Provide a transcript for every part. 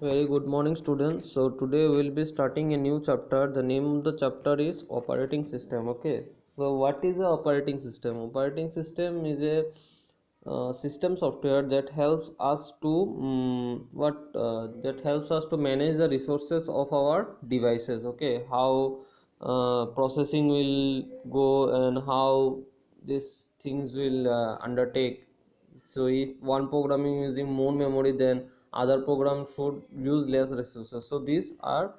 Very good morning, students. So today we'll be starting a new chapter. The name of the chapter is operating system. Okay. So what is the operating system? Operating system is a system software that helps us to that helps us to manage the resources of our devices. Okay. How processing will go and how these things will undertake. So if one program is using more memory, then other programs should use less resources. So these are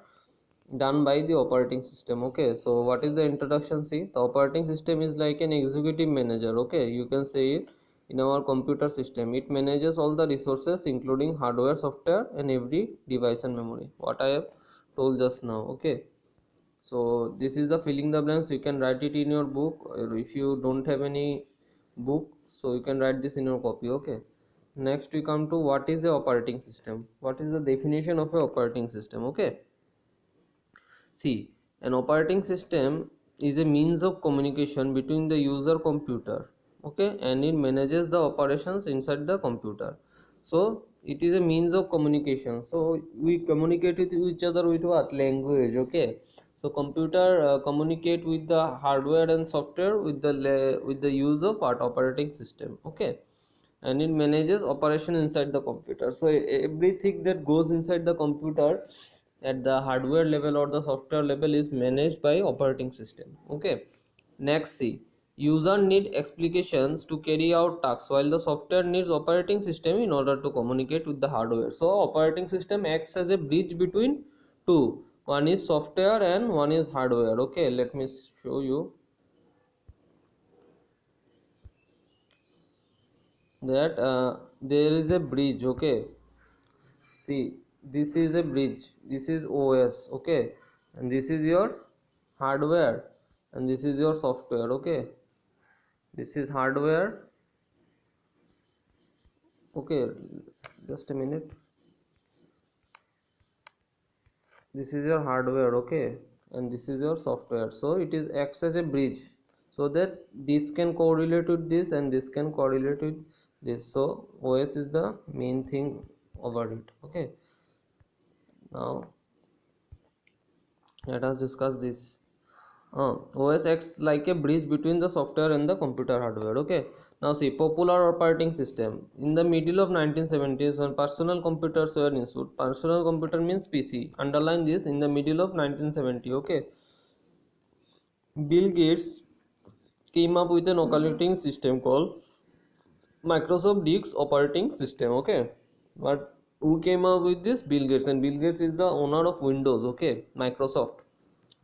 done by the operating system. Okay, so what is the introduction? See, the operating system is like an executive manager. Okay, you can say it in our computer system. It manages all the resources including hardware, software and every device and memory, what I have told just now. Okay, so this is the filling the blanks. You can write it in your book, or if you don't have any book, so you can write this in your copy. Okay, next we come to what is the operating system. What is the definition of a operating system? Okay, see, an operating system is a means of communication between the user computer, okay, and it manages the operations inside the computer. So it is a means of communication. So we communicate with each other with what? Language, okay. So computer communicate with the hardware and software with the use of what? Operating system, okay, and it manages operation inside the computer. So everything that goes inside the computer at the hardware level or the software level is managed by operating system. Okay, next, see, user need explications to carry out tasks while the software needs operating system in order to communicate with the hardware. So operating system acts as a bridge between two. One is software and one is hardware. Okay, let me show you that there is a bridge. Okay, see, this is a bridge, this is OS, okay, and this is your hardware and this is your software. Okay, this is hardware. Okay, just a minute. This is your hardware, okay, and this is your software. So it is acts as a bridge, so that this can correlate with this and this can correlate with this. So OS is the main thing over it. Okay, now let us discuss this. OS acts like a bridge between the software and the computer hardware. Okay. Now see, popular operating system. In the middle of 1970s, when personal computers were issued, personal computer means PC. Underline this, in the middle of 1970. Okay. Bill Gates came up with an operating system called Microsoft DX operating system. Okay. But who came up with this? Bill Gates, and Bill Gates is the owner of Windows. Okay. Microsoft.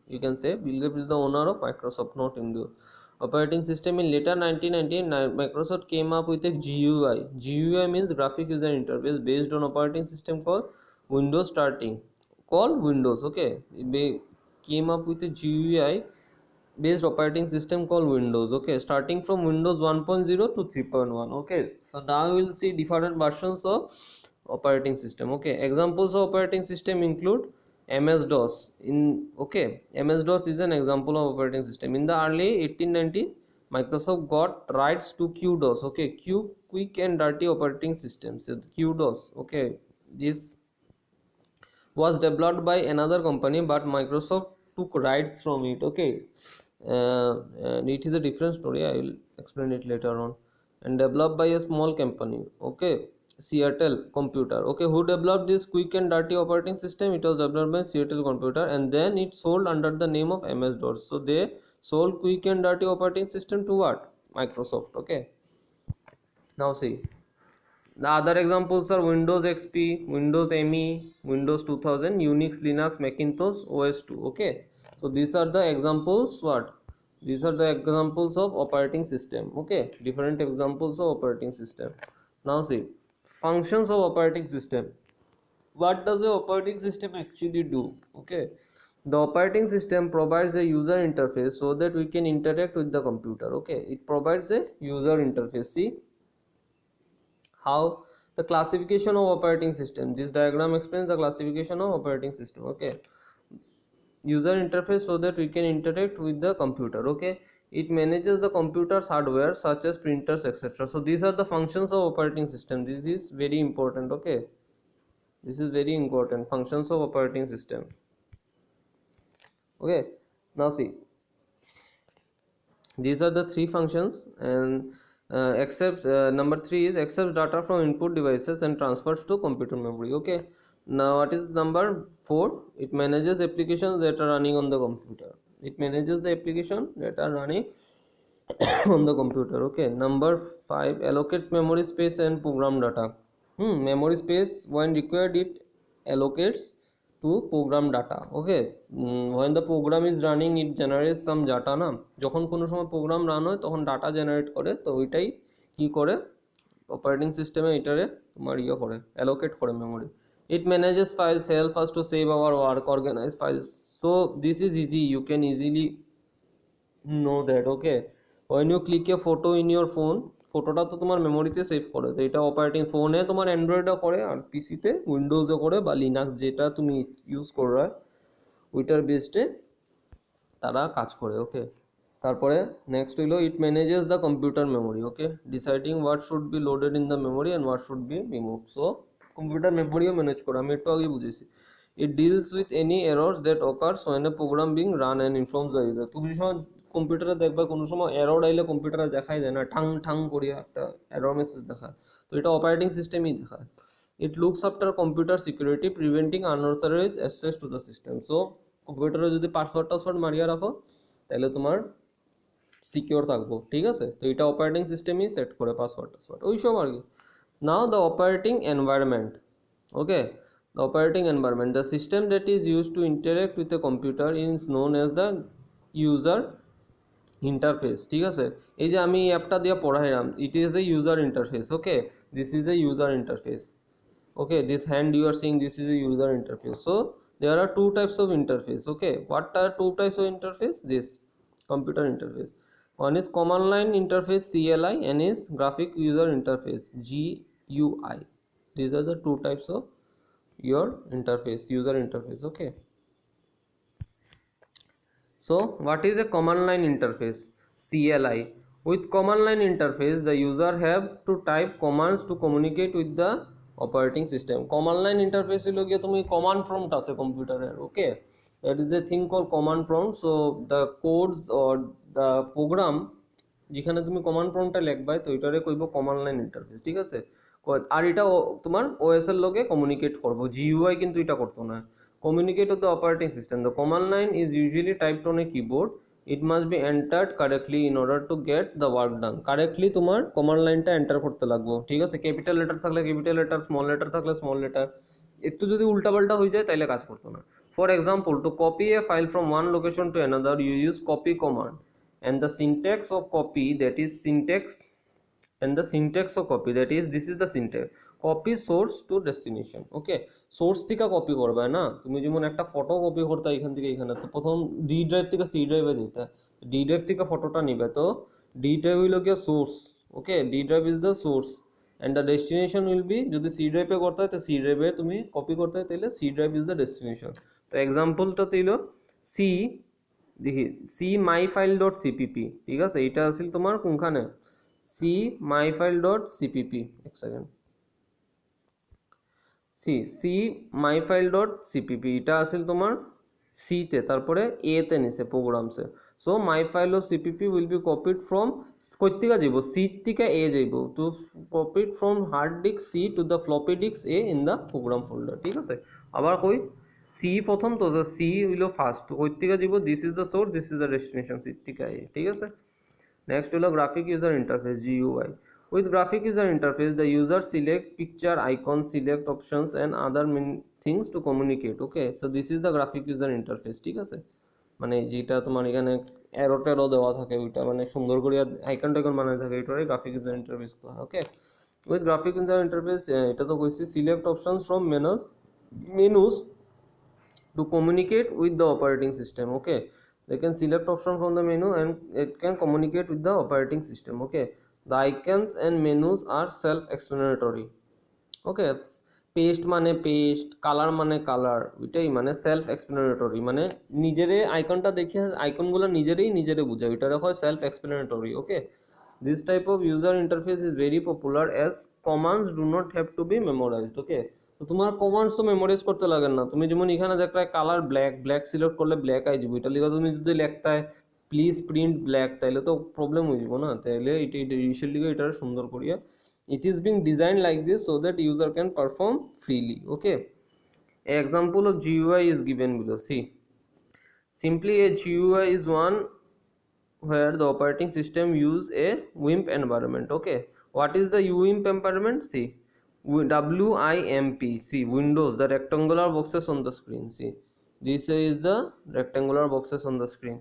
You can say Bill Gates is the owner of Microsoft, not India. Operating system. In later 1999, Microsoft came up with a GUI. GUI means graphic user interface based on operating system called Windows starting. Called Windows, okay. They came up with a GUI based operating system called Windows, okay, starting from Windows 1.0 to 3.1. Okay, so now we will see different versions of operating system. Okay, examples of operating system include MS-DOS. In okay, MS-DOS is an example of operating system. In the early 1890, Microsoft got rights to QDOS. Okay, quick and dirty operating systems. So QDOS. Okay, this was developed by another company, but Microsoft took rights from it. Okay, and it is a different story. I will explain it later on. And developed by a small company. Okay, Seattle Computer. Okay, who developed this quick and dirty operating system? It was developed by Seattle Computer, and then it sold under the name of MS-DOS. So they sold quick and dirty operating system to what? Microsoft. Okay. Now see, the other examples are Windows XP, Windows ME, Windows 2000, Unix, Linux, Macintosh, OS 2. Okay, so these are the examples. What? These are the examples of operating system. Okay, different examples of operating system. Now see, functions of operating system. What does the operating system actually do? Okay, the operating system provides a user interface so that we can interact with the computer. Okay, it provides a user interface. See how the classification of operating system. This diagram explains the classification of operating system. Okay, user interface so that we can interact with the computer. Okay, it manages the computer's hardware such as printers, etc. So these are the functions of operating system. This is very important. Okay, This is very important. Functions of operating system. Okay, now see, these are the three functions, and accepts number 3 is accepts data from input devices and transfers to computer memory. Okay, now what is number 4? It manages applications that are running on the computer. It manages the application that are running on the computer. Okay, number 5 allocates memory space and program data. Memory space when required it allocates to program data. Okay, when the program is running it generates some data না, যখন কোনো সময় program run হয় তখন data generate করে, তো ওইটাই কি করে অপারেটিং সিস্টেমে এটারে তোমার ইয়ে করে অ্যালোকেট করে memory. It manages files, help us to save our work, organize files. So this is easy, you can easily know that. Okay, when you click a photo in your phone, ফটোটা তো তোমার মেমোরিতে save করে, তো এটা operating ফোনে তোমার অ্যান্ড্রয়েডও করে আর পিসিতে উইন্ডোজও করে বা লিনাক্স যেটা তুমি ইউজ করো ওইটার বেসডে তারা কাজ করে. ওকে, তারপরে নেক্সট হইলো it manages the computer memory. Okay, deciding what should be loaded in the memory and what should be remove. So computer মেমোরিও ম্যানেজ করে, আমি একটু আগেই বুঝেছি. It deals with any errors that occurs when a program being run and informs the user. তুমি সময় কম্পিউটারে দেখবা কোনো সময় এরর আইলে কম্পিউটারে দেখাই দেয় না, ঠাং ঠাং করিয়া একটা এরর মেসেজ দেখায়, তো এটা অপারেটিং সিস্টেমই দেখায়. It looks after computer security preventing unauthorised access to the system. So কম্পিউটারে যদি পাসওয়ার্ড মারিয়া রাখো তাহলে তোমার সিকিওর থাকবো. ঠিক আছে, তো এটা অপারেটিং সিস্টেমই সেট করে পাসওয়ার্ড ওই সব আর কি. Now the operating environment. Okay, the operating environment the system that is use to interact with a computer is known as the user interface. ঠিক আছে, এই যে আমি অ্যাপটা দিয়ে পড়াইলাম, it is a user interface. Okay, this is a user interface. Okay, this hand you are seeing, this is a user interface. So there are two types of interface. Okay, what are two types of interface? This computer interface, one is command line interface CLI and is graphic user interface GUI. These are the two types of your interface, user interface. Okay, so what is a command line interface? CLI. With command line interface the user have to type commands to communicate with the operating system. Command line interface হলো গিয়ে তুমি command prompt আছে কম্পিউটারের. ওকে, that is a thing called command prompt. So the codes or the program যেখানে তুমি command prompt লিখবাই তো এটারে কইব command line interface. ঠিক আছে, আর এটা তোমার OS এর লগে কমিউনিকেট করব, GUI কিন্তু এটা করতো না. Communicate with the operating system. The command line is usually typed on a keyboard. It must be entered correctly in order to get the work done. Correctly তোমার command লাইনটা enter করতে লাগবে. ঠিক আছে, ক্যাপিটাল লেটার থাকলে capital letter, small letter থাকলে small letter, একটু যদি উল্টাপাল্টা হয়ে যায় তাহলে কাজ করতো না. For example, to copy a file from one location to another you use copy command, and the syntax of copy, that is syntax, and the syntax of copy, that is this is the syntax, copy source to destination. Okay, source থেকে copy করবে না, তুমি যেমন একটা photo copy করতে এখান থেকে এখানে, তো প্রথম ডি ড্রাইভ থেকে সি ড্রাইভে যেতে, ডি ড্রাইভ থেকে ফটোটা নিবে, তো ডি ড্রাইভ হইল গিয়ে source. Okay, D drive is the source and the destination will be, যদি সি ড্রাইভে করতে হয় তো সি ড্রাইভে তুমি কপি করতে হয় তাহলে C drive is the destination. তো এক্সাম্পলটা দিল সি, দেখি C my file dot CPP. ঠিক আছে, এইটা আসলে তোমার কোনখানে C my file dot CPP, এক second, C my file dot CPP এটা আসলে তোমার সিতে, তারপরে এতে নিছে প্রোগ্রামসে. So my file of CPP will be copied from কই থেকে যাব, সি থেকে এ যাব, to copied from hard disk C to the floppy disk A in the program folder. ঠিক আছে, আবার কই সি প্রথম, তো সি হইল ফার্স্ট, কই থেকে যাব, this is the source, this is the destination, C থেকে এ. ঠিক আছে, নেক্সট হলো graphic user interface GUI. With graphic user interface, the user select picture, icons, select options and other things to communicate. Okay, so this is the graphic user interface. ঠিক আছে, মানে যেটা তোমার এখানে অ্যারো ট্যারো দেওয়া থাকে ওইটা মানে সুন্দর করে আইকন টাইকন বানানো থাকে, এটারে গ্রাফিক ইউজার ইন্টারফেস করা. ওকে, উইথ গ্রাফিক ইউজার ইন্টারফেস এটা তো কইছি, select options from menus to communicate with the operating system. Okay, they can select option from the menu and it can communicate with the operating system. Okay, the icons and menus are self explanatory. Okay, paste মানে paste, colour মানে colour, ওইটাই মানে self explanatory, মানে নিজেরে আইকনটা দেখে আইকনগুলো নিজেরে বোঝায়, ওইটারে হয় self explanatory. Okay, this type of user interface is very popular as commands do not have to be memorised. Okay, তো তো তোমার কমান্ডস তো মেমোরাইজ করতে লাগে না, তুমি যেমন এখানে যে একটা কালার ব্ল্যাক, ব্ল্যাক সিলেক্ট করলে ব্ল্যাক আই যাবে, এটা লিখে তুমি যদি লিখতে হয় প্লিজ প্রিন্ট ব্ল্যাক, তাইলে তো প্রবলেম হয়ে যাব না, তাইলে এটা ইনিশিয়াল লিখে এটা সুন্দর করিয়া it is being designed like this so that user can perform freely. Okay, an example of GUI is given below. See, simply a GUI is one where the operating system use a WIMP environment. Okay, what is the WIMP environment? See, WIMP. See, Windows, the rectangular boxes on the screen. See, this is the rectangular boxes on the screen.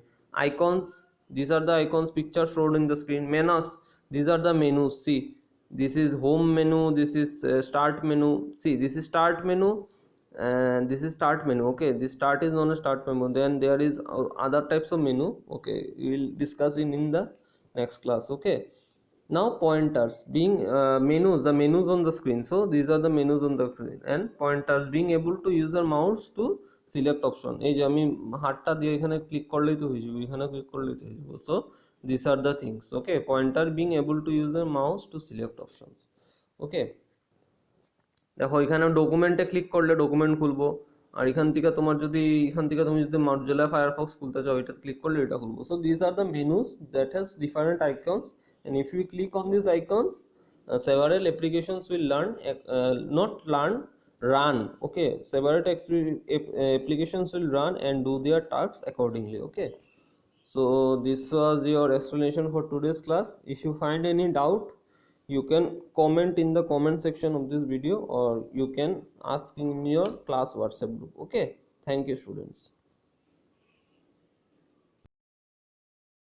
Icons, these are the icons picture showed in the screen. Menus, these are the menus. See, this is home menu, this is start menu. See, this is start menu and this is start menu. Okay, this start is known as start menu. Then there is other types of menu. Okay, we will discuss in the next class. Okay, now pointers being menus, the menus on the screen. So these are the menus on the screen, and pointers being able to use the mouse to select option. এই যে আমি হাতটা দিয়ে এখানে click করলেই তো হয়ে যাবে, এখানে ক্লিক করলেই তো হয়ে যাবে। So these are the things. Okay, pointer being able to use the mouse to select options. Okay, দেখো এখানে ডকুমেন্টে ক্লিক করলে ডকুমেন্ট খুলবো, আর এখান থেকে তোমার যদি এখান থেকে তুমি যদি মজিলা ফায়ারফক্স খুলতে চাও এটা ক্লিক করলে এটা খুলবো। So this are the menus that has different icons, and if you click on these icons, several applications will not learn, run. Okay, several applications will run and do their tasks accordingly. Okay, so this was your explanation for today's class. If you find any doubt, you can comment in the comment section of this video, or you can ask in your class WhatsApp group. Okay, thank you students.